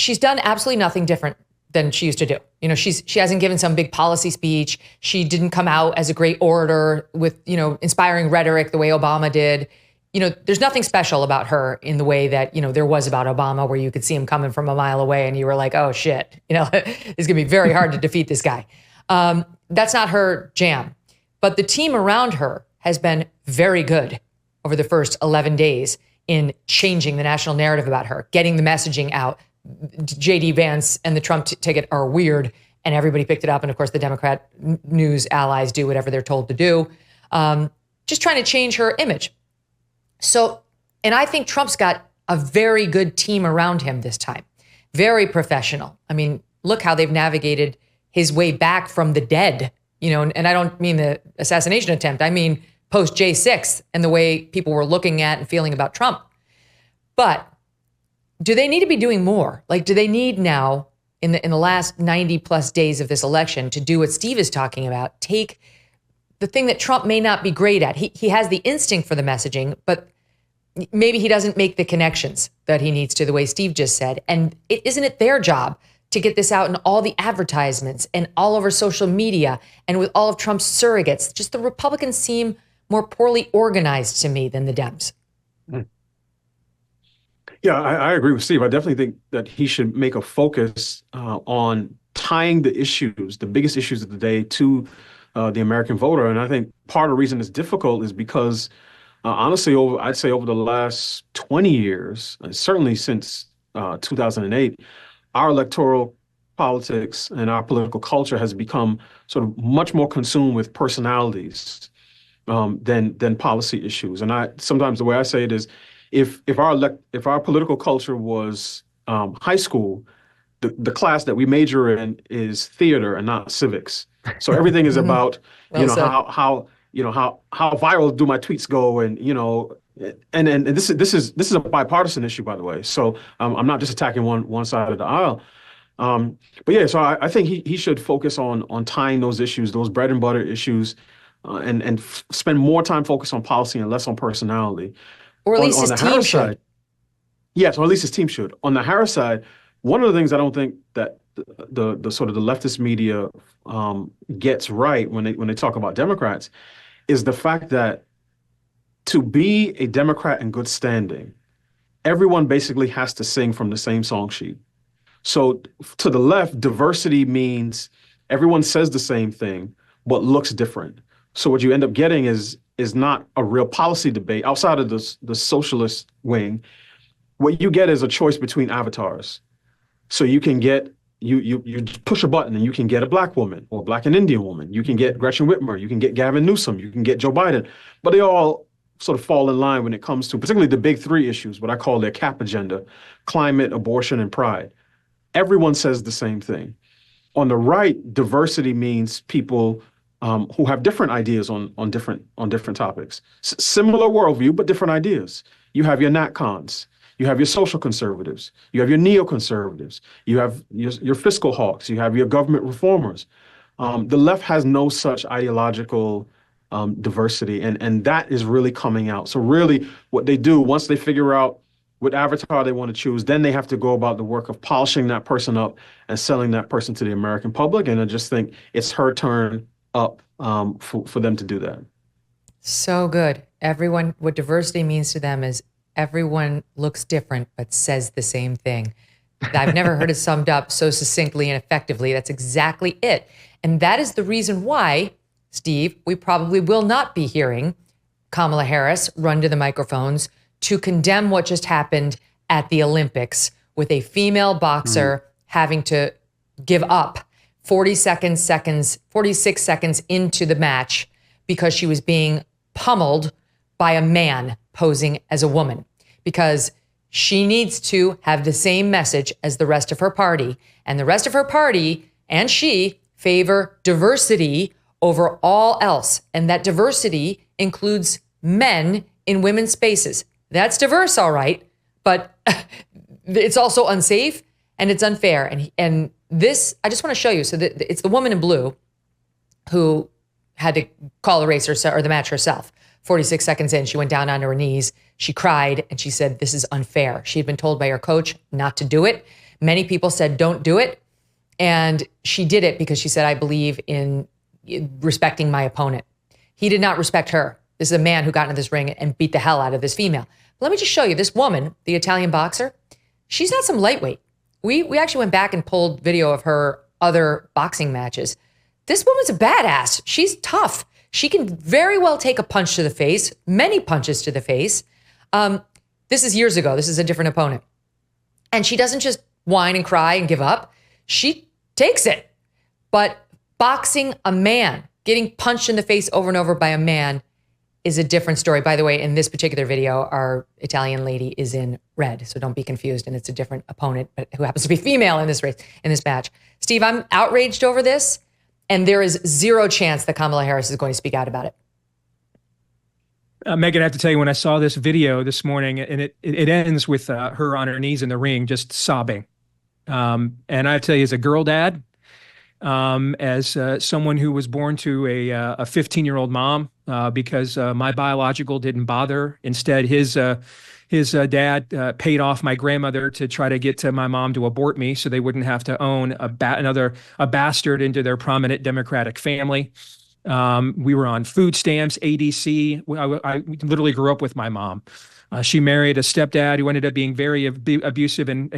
she's done absolutely nothing different than she used to do. You know, she hasn't given some big policy speech. She didn't come out as a great orator with, you know, inspiring rhetoric the way Obama did. You know, there's nothing special about her in the way that, you know, there was about Obama, where you could see him coming from a mile away and you were like, oh shit, you know, it's gonna be very hard to defeat this guy. That's not her jam. But the team around her has been very good over the first 11 days in changing the national narrative about her, getting the messaging out. J.D. Vance and the Trump ticket are weird, and everybody picked it up. And of course, the Democrat news allies do whatever they're told to do, just trying to change her image. So, and I think Trump's got a very good team around him this time, very professional. I mean, look how they've navigated his way back from the dead, you know, and I don't mean the assassination attempt. I mean, post J6 and the way people were looking at and feeling about Trump. But do they need to be doing more? Like, do they need now in the last 90 plus days of this election to do what Steve is talking about? Take the thing that Trump may not be great at. He has the instinct for the messaging, but maybe he doesn't make the connections that he needs to, the way Steve just said. And isn't it their job to get this out in all the advertisements and all over social media and with all of Trump's surrogates? Just the Republicans seem more poorly organized to me than the Dems. Yeah, I agree with Steve. I definitely think that he should make a focus on tying the issues, the biggest issues of the day, to the American voter. And I think part of the reason it's difficult is because, honestly, I'd say over the last 20 years, certainly since 2008, our electoral politics and our political culture has become sort of much more consumed with personalities than policy issues. And sometimes the way I say it is, if our political culture was high school, the class that we major in is theater and not civics. So everything is about how viral do my tweets go, and and this is a bipartisan issue, by the way. So I'm not just attacking one side of the aisle. But yeah, so I think he should focus on tying those issues, those bread and butter issues, and spend more time focused on policy and less on personality. Or at least his team should. Yes, or at least his team should. On the Harris side, one of the things I don't think that the sort of the leftist media gets right when they talk about Democrats is the fact that to be a Democrat in good standing, everyone basically has to sing from the same song sheet. So to the left, diversity means everyone says the same thing, but looks different. So what you end up getting is not a real policy debate outside of the socialist wing. What you get is a choice between avatars. So you can get, you push a button and you can get a black woman or a black and Indian woman. You can get Gretchen Whitmer. You can get Gavin Newsom. You can get Joe Biden. But they all sort of fall in line when it comes to particularly the big three issues, what I call their CAP agenda: climate, abortion, and pride. Everyone says the same thing. On the right, diversity means people who have different ideas on different topics. Similar worldview, but different ideas. You have your NatCons. You have your social conservatives. You have your neoconservatives. You have your fiscal hawks. You have your government reformers. The left has no such ideological diversity, and that is really coming out. So really what they do, once they figure out what avatar they want to choose, then they have to go about the work of polishing that person up and selling that person to the American public. And I just think it's her turn up for them to do that. So good. Everyone, what diversity means to them is everyone looks different but says the same thing. I've never heard it summed up so succinctly and effectively. That's exactly it. And that is the reason why, Steve, we probably will not be hearing Kamala Harris run to the microphones to condemn what just happened at the Olympics with a female boxer having to give up 46 seconds into the match because she was being pummeled by a man posing as a woman, because she needs to have the same message as the rest of her party. And the rest of her party and she favor diversity over all else. And that diversity includes men in women's spaces. That's diverse, all right, but it's also unsafe and it's unfair. And this, I just want to show you. So it's the woman in blue who had to call the race or the match herself. 46 seconds in, she went down onto her knees. She cried and she said, "This is unfair." She had been told by her coach not to do it. Many people said, don't do it. And she did it because she said, I believe in respecting my opponent. He did not respect her. This is a man who got into this ring and beat the hell out of this female. But let me just show you this woman, the Italian boxer. She's not some lightweight. We actually went back and pulled video of her other boxing matches. This woman's a badass. She's tough. She can very well take a punch to the face, many punches to the face. This is years ago. This is a different opponent. And she doesn't just whine and cry and give up. She takes it. But boxing a man, getting punched in the face over and over by a man is a different story. By the way, in this particular video, our Italian lady is in red, so don't be confused. And it's a different opponent, but who happens to be female in this race, in this match. Steve, I'm outraged over this, and there is zero chance that Kamala Harris is going to speak out about it. Megyn, I have to tell you, when I saw this video this morning, and it ends with her on her knees in the ring, just sobbing. And I have to tell you, as a girl dad, as someone who was born to a 15-year-old mom, because my biological didn't bother. Instead, his dad paid off my grandmother to try to get to my mom to abort me, so they wouldn't have to own a bastard into their prominent Democratic family. We were on food stamps, ADC. I literally grew up with my mom. She married a stepdad who ended up being very abusive and,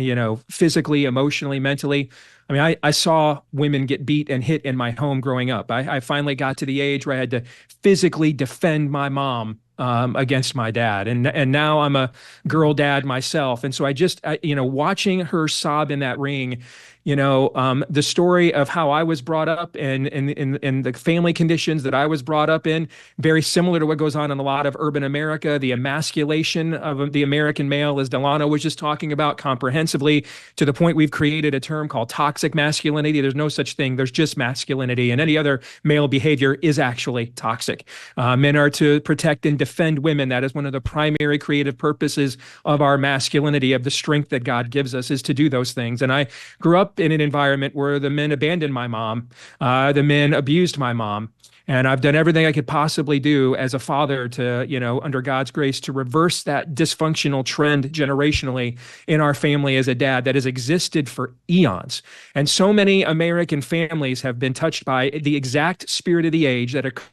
physically, emotionally, mentally. I mean, I saw women get beat and hit in my home growing up. I finally got to the age where I had to physically defend my mom against my dad. And now I'm a girl dad myself. And so I just, watching her sob in that ring, the story of how I was brought up and the family conditions that I was brought up in, very similar to what goes on in a lot of urban America, the emasculation of the American male, as Delano was just talking about comprehensively, to the point we've created a term called toxic masculinity. There's no such thing. There's just masculinity, and any other male behavior is actually toxic. Men are to protect and defend women. That is one of the primary creative purposes of our masculinity, of the strength that God gives us, is to do those things. And I grew up in an environment where the men abandoned my mom, the men abused my mom. And I've done everything I could possibly do as a father to, under God's grace, to reverse that dysfunctional trend generationally in our family as a dad that has existed for eons. And so many American families have been touched by the exact spirit of the age that occurred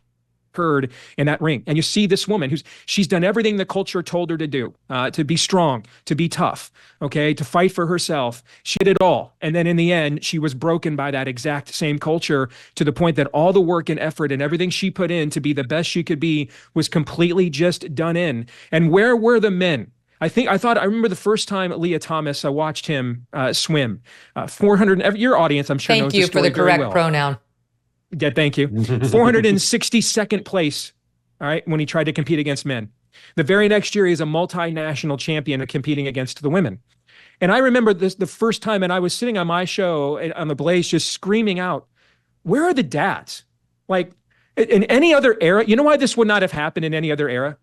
in that ring. And you see this woman she's done everything the culture told her to do, to be strong, to be tough, okay, to fight for herself. She did it all. And then in the end, she was broken by that exact same culture, to the point that all the work and effort and everything she put in to be the best she could be was completely just done in. And where were the men? I remember the first time Leah Thomas, I watched him swim. 400, your audience, I'm sure, knows Thank you for the correct pronoun. Yeah, thank you. 462nd place, all right, when he tried to compete against men. The very next year, he's a multinational champion of competing against the women. And I remember this the first time, and I was sitting on my show on TheBlaze just screaming out, where are the dads? Like, in any other era, you know why this would not have happened in any other era?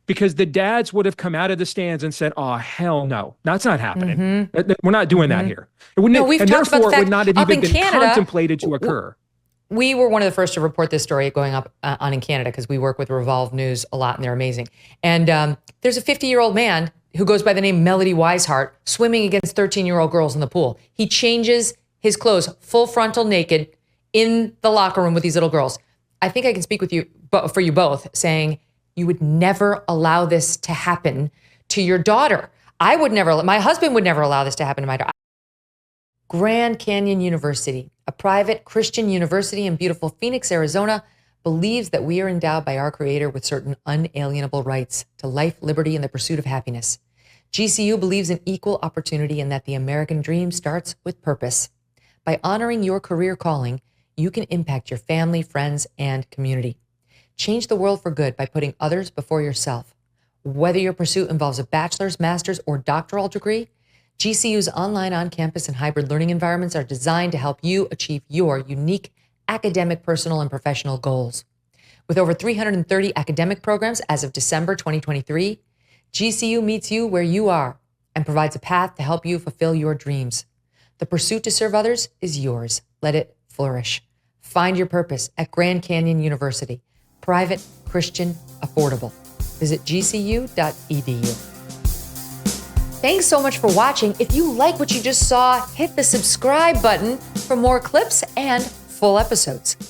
Because the dads would have come out of the stands and said, oh, hell no, that's not happening. We're not doing that here. It wouldn't, we've and talked about therefore the it would fact not have up even in been Canada, contemplated to occur. We were one of the first to report this story going up on in Canada, because we work with Revolve News a lot, and they're amazing. And there's a 50-year-old man who goes by the name Melody Weishart swimming against 13-year-old girls in the pool. He changes his clothes full frontal naked in the locker room with these little girls. I think I can speak with you, but for you both, saying you would never allow this to happen to your daughter. My husband would never allow this to happen to my daughter. Grand Canyon University, a private Christian university in beautiful Phoenix, Arizona, believes that we are endowed by our Creator with certain unalienable rights to life, liberty, and the pursuit of happiness. GCU believes in equal opportunity and that the American dream starts with purpose. By honoring your career calling, you can impact your family, friends, and community. Change the world for good by putting others before yourself. Whether your pursuit involves a bachelor's, master's, or doctoral degree, GCU's online, on-campus, and hybrid learning environments are designed to help you achieve your unique academic, personal, and professional goals. With over 330 academic programs as of December 2023, GCU meets you where you are and provides a path to help you fulfill your dreams. The pursuit to serve others is yours. Let it flourish. Find your purpose at Grand Canyon University. Private, Christian, affordable. Visit gcu.edu. Thanks so much for watching. If you like what you just saw, hit the subscribe button for more clips and full episodes.